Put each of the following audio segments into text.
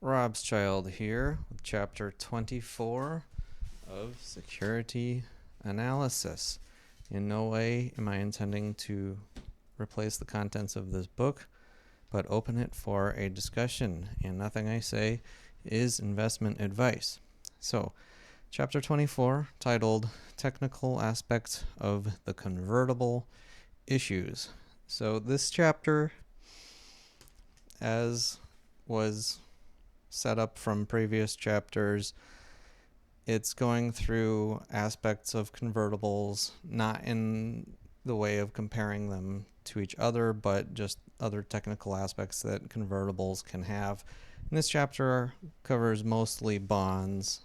Rob's Child here with chapter 24 of Security Analysis. In no way am I intending to replace the contents of this book, but open it for a discussion, and nothing I say is investment advice. So, chapter 24, titled Technical Aspects of the Convertible Issues. So, this chapter, as was set up from previous chapters, it's going through aspects of convertibles, not in the way of comparing them to each other, but just other technical aspects that convertibles can have. And this chapter covers mostly bonds.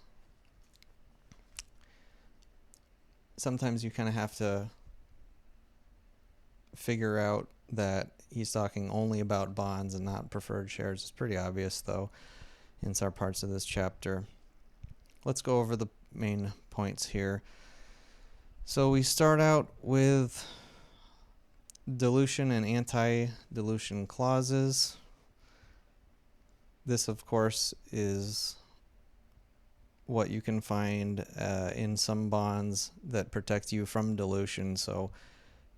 Sometimes you kind of have to figure out that he's talking only about bonds and not preferred shares. It's pretty obvious, though, in some parts of this chapter. Let's go over the main points here. So we start out with dilution and anti-dilution clauses. This, of course, is what you can find in some bonds that protect you from dilution. So,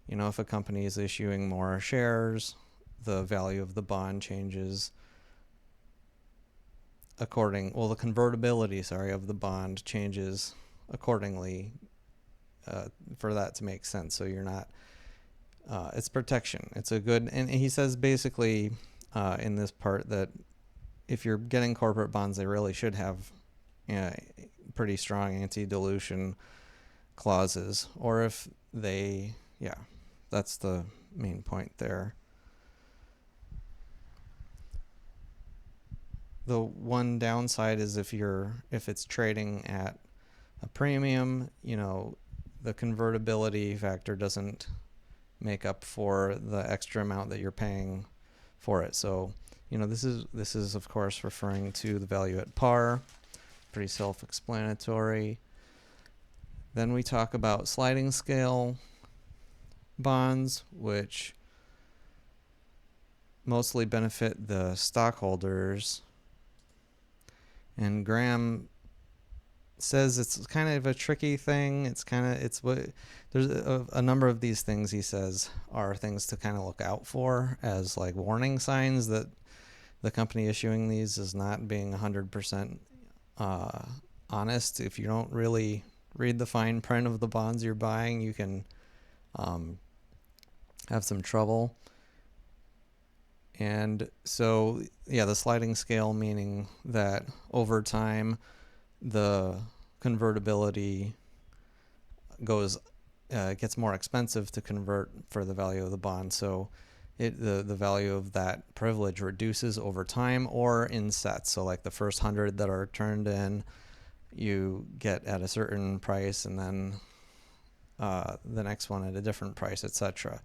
if a company is issuing more shares, the value of the bond changes the convertibility, of the bond changes accordingly for that to make sense. So you're not, it's protection. It's a good, and he says basically in this part that if you're getting corporate bonds, they really should have pretty strong anti-dilution clauses, or if they, that's the main point there. The one downside is if it's trading at a premium, the convertibility factor doesn't make up for the extra amount that you're paying for it. So, this is of course referring to the value at par. Pretty self-explanatory. Then we talk about sliding scale bonds, which mostly benefit the stockholders. And Graham says it's kind of a tricky thing. There's a number of these things he says are things to kind of look out for as like warning signs that the company issuing these is not being 100% honest. If you don't really read the fine print of the bonds you're buying, you can have some trouble. And so, the sliding scale, meaning that over time, the convertibility gets more expensive to convert for the value of the bond. So the value of that privilege reduces over time or in sets. So like the first 100 that are turned in, you get at a certain price, and then the next one at a different price, etc.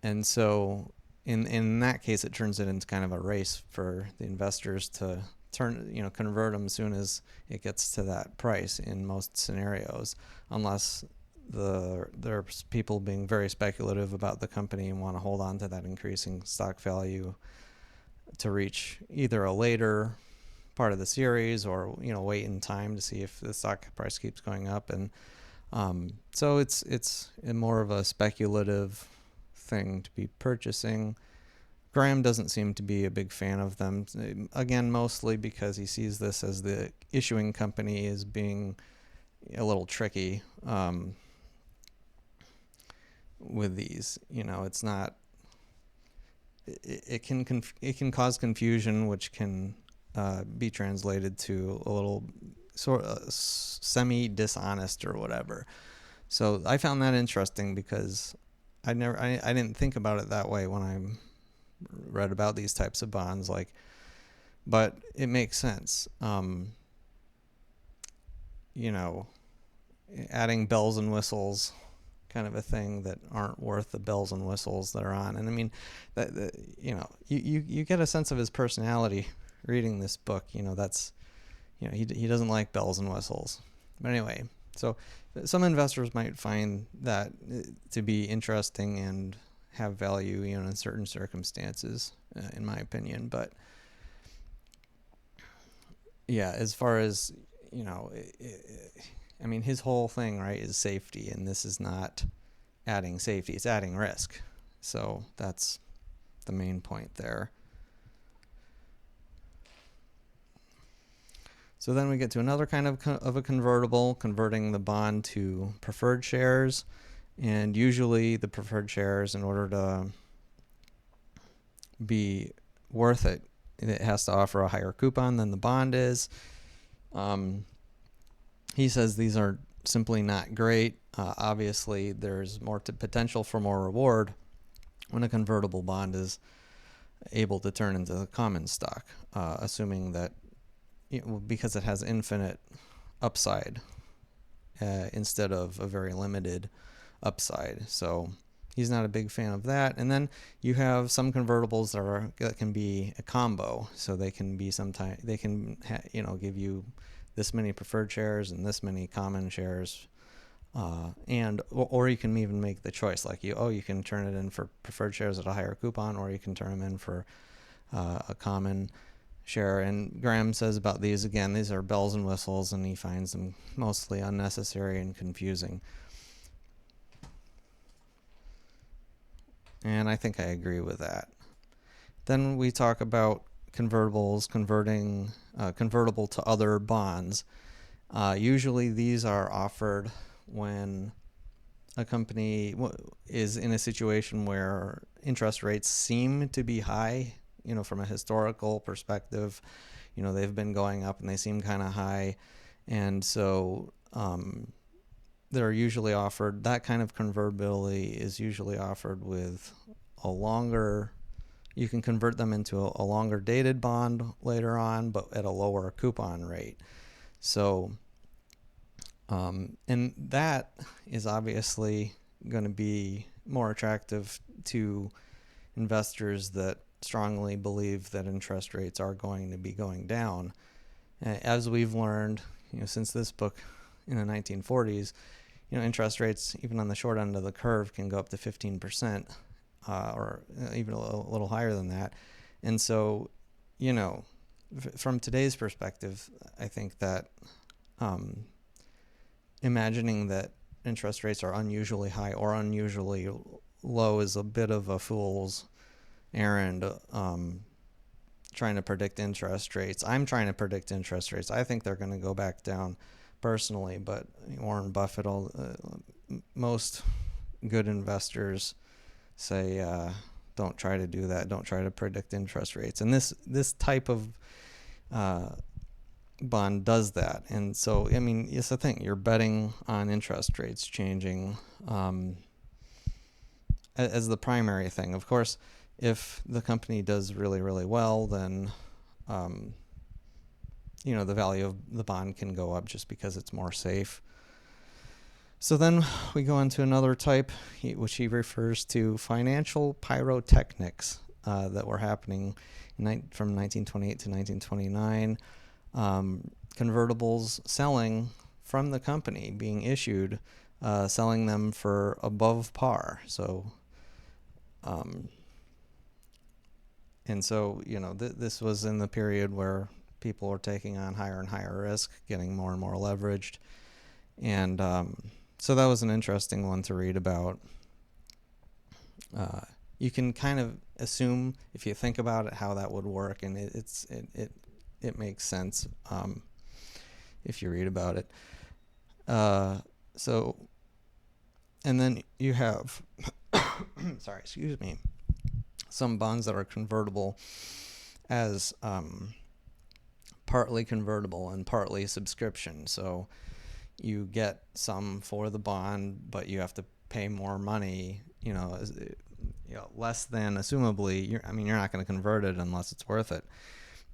And so in that case, it turns it into kind of a race for the investors to convert them as soon as it gets to that price in most scenarios, unless there's people being very speculative about the company and want to hold on to that increasing stock value to reach either a later part of the series or wait in time to see if the stock price keeps going up. And so it's more of a speculative thing to be purchasing. Graham doesn't seem to be a big fan of them, again, mostly because he sees this as the issuing company as being a little tricky with these. It's not. It can cause confusion, which can be translated to a little sort of semi-dishonest or whatever. So I found that interesting because I didn't think about it that way when I read about these types of bonds, but it makes sense. Adding bells and whistles, kind of a thing that aren't worth the bells and whistles that are on. And I mean, you get a sense of his personality reading this book. That's, he doesn't like bells and whistles. But anyway, so some investors might find that to be interesting and have value, in certain circumstances, in my opinion. But yeah, as far as, I mean, his whole thing, right, is safety, and this is not adding safety, it's adding risk. So that's the main point there. So then we get to another kind of a convertible, converting the bond to preferred shares. And usually the preferred shares, in order to be worth it, it has to offer a higher coupon than the bond is. He says these are simply not great. Obviously, there's more potential for more reward when a convertible bond is able to turn into common stock, assuming that, because it has infinite upside instead of a very limited upside. So he's not a big fan of that. And then you have some convertibles that can be a combo. So they can be give you this many preferred shares and this many common shares. Or you can even make the choice, like you can turn it in for preferred shares at a higher coupon, or you can turn them in for a common share. And Graham says about these, again, these are bells and whistles, and he finds them mostly unnecessary and confusing. And I think I agree with that. Then we talk about convertibles, converting convertible to other bonds. Usually these are offered when a company is in a situation where interest rates seem to be high, from a historical perspective. They've been going up and they seem kind of high. And so they're usually offered, that kind of convertibility is usually offered with a longer, you can convert them into a longer dated bond later on, but at a lower coupon rate. So, and that is obviously going to be more attractive to investors that strongly believe that interest rates are going to be going down. As we've learned, since this book in the 1940s, interest rates, even on the short end of the curve, can go up to 15%, or even a little higher than that. And so, from today's perspective, I think that imagining that interest rates are unusually high or unusually low is a bit of a fool's errand. Trying to predict interest rates. I'm trying to predict interest rates. I think they're going to go back down personally, but Warren Buffett, most good investors say, don't try to do that. Don't try to predict interest rates. And this type of bond does that. And so, I mean, it's the thing. You're betting on interest rates changing as the primary thing. Of course, if the company does really, really well, then the value of the bond can go up just because it's more safe. So then we go into another type, which he refers to financial pyrotechnics that were happening from 1928 to 1929. Convertibles selling from the company, being issued, selling them for above par. So, and so, this was in the period where people were taking on higher and higher risk, getting more and more leveraged. And so that was an interesting one to read about. You can kind of assume, if you think about it, how that would work, and it makes sense if you read about it. So, and then you have, some bonds that are convertible as partly convertible and partly subscription. So you get some for the bond, but you have to pay more money, less than, assumably, you're not going to convert it unless it's worth it.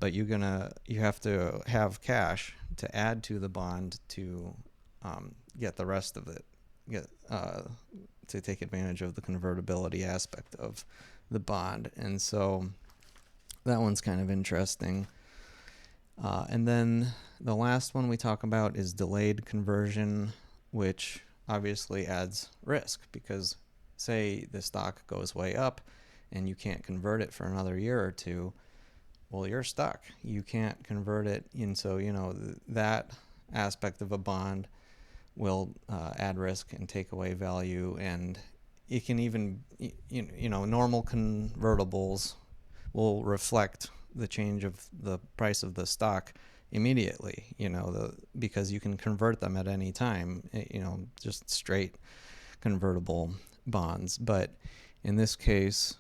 But you have to have cash to add to the bond to get the rest of it, to take advantage of the convertibility aspect of the bond. And so that one's kind of interesting. And then the last one we talk about is delayed conversion, which obviously adds risk, because say the stock goes way up and you can't convert it for another year or two, well, you're stuck. You can't convert it. And so, that aspect of a bond will add risk and take away value. And it can even, normal convertibles will reflect the change of the price of the stock immediately, because you can convert them at any time, just straight convertible bonds. But in this case,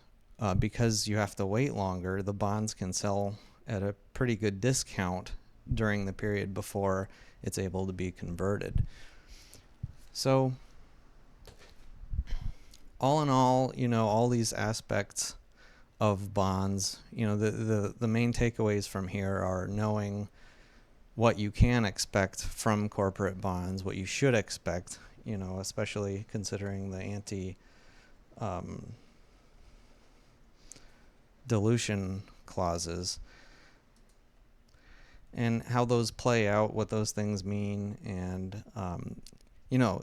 because you have to wait longer, the bonds can sell at a pretty good discount during the period before it's able to be converted. So all in all, all these aspects of bonds, the main takeaways from here are knowing what you can expect from corporate bonds, what you should expect, especially considering the dilution clauses, and how those play out, what those things mean. And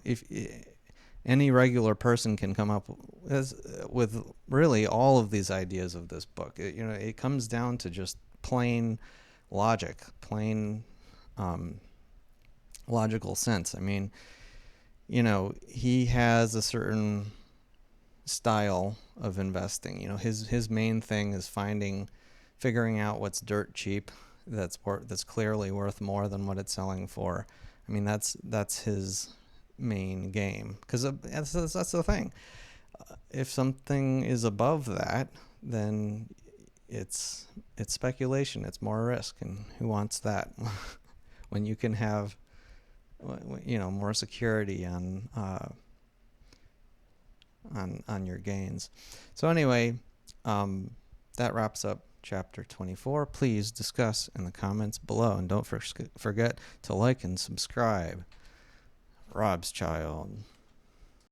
if any regular person can come up with really all of these ideas of this book, it comes down to just plain logic, plain logical sense. I mean, he has a certain style of investing. His main thing is figuring out what's dirt cheap, that's clearly worth more than what it's selling for. I mean, that's his main game, because that's the thing. If something is above that, then it's speculation. It's more risk, and who wants that? When you can have more security on your gains. So anyway, that wraps up chapter 24. Please discuss in the comments below, and don't forget to like and subscribe. Rob's Child.